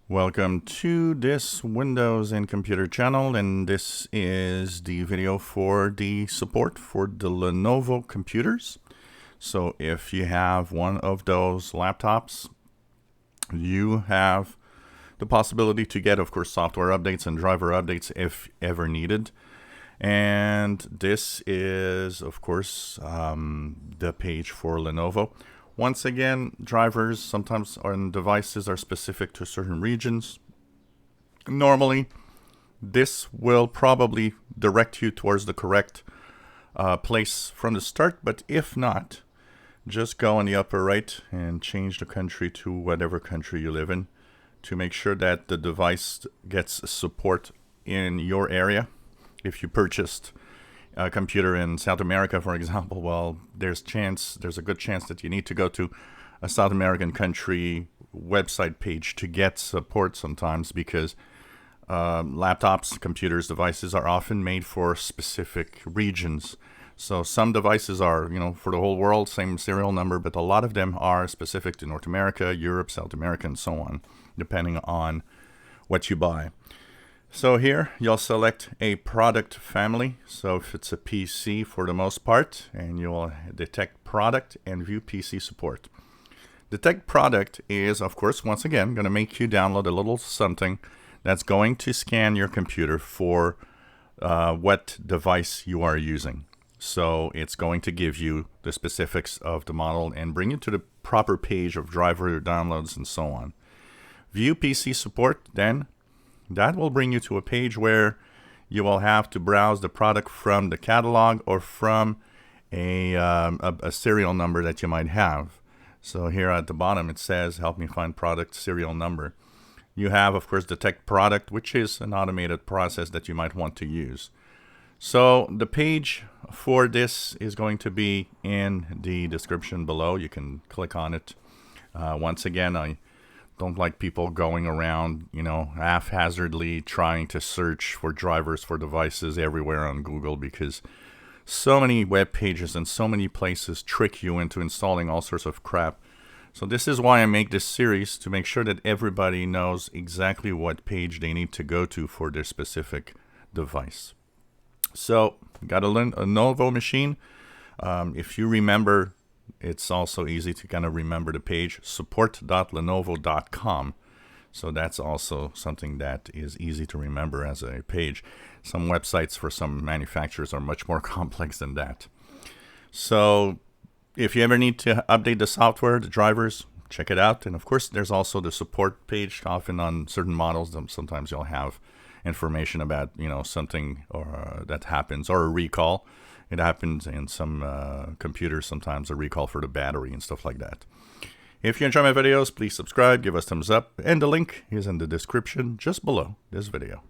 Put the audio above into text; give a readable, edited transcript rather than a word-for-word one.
Welcome to this Windows and Computer channel, and this is the video for the support for the LENOVO computers. So if you have one of those laptops, you have the possibility to get, of course, software updates and driver updates if ever needed. And this is, of course, the page for LENOVO. Once again, drivers sometimes on devices are specific to certain regions. Normally, this will probably direct you towards the correct place from the start, but if not, just go on the upper right and change the country to whatever country you live in to make sure that the device gets support in your area. If you purchased a computer in South America, for example, well, there's a good chance that you need to go to a South American country website page to get support sometimes, because laptops, computers, devices are often made for specific regions. So some devices are, for the whole world, same serial number, but a lot of them are specific to North America, Europe, South America, and so on, depending on what you buy. So here you'll select a product family. So if it's a PC for the most part, and you'll detect product and view PC support. Detect product is, of course, once again, going to make you download a little something that's going to scan your computer for what device you are using. So it's going to give you the specifics of the model and bring you to the proper page of driver downloads and so on. View PC support, then that will bring you to a page where you will have to browse the product from the catalog or from a serial number that you might have. So here at the bottom it says, help me find product serial number. You have, of course, detect product, which is an automated process that you might want to use. So the page for this is going to be in the description below. You can click on it. Once again, I don't like people going around, haphazardly trying to search for drivers for devices everywhere on Google, because so many web pages and so many places trick you into installing all sorts of crap. So this is why I make this series, to make sure that everybody knows exactly what page they need to go to for their specific device. So got a LENOVO machine. If you remember, it's also easy to kind of remember the page, support.lenovo.com. So that's also something that is easy to remember as a page. Some websites for some manufacturers are much more complex than that. So if you ever need to update the software, the drivers, check it out. And of course, there's also the support page. Often on certain models, sometimes you'll have information about, something that happens, or a recall. It happens in some computers, sometimes a recall for the battery and stuff like that. If you enjoy my videos, please subscribe, give us thumbs up, and the link is in the description just below this video.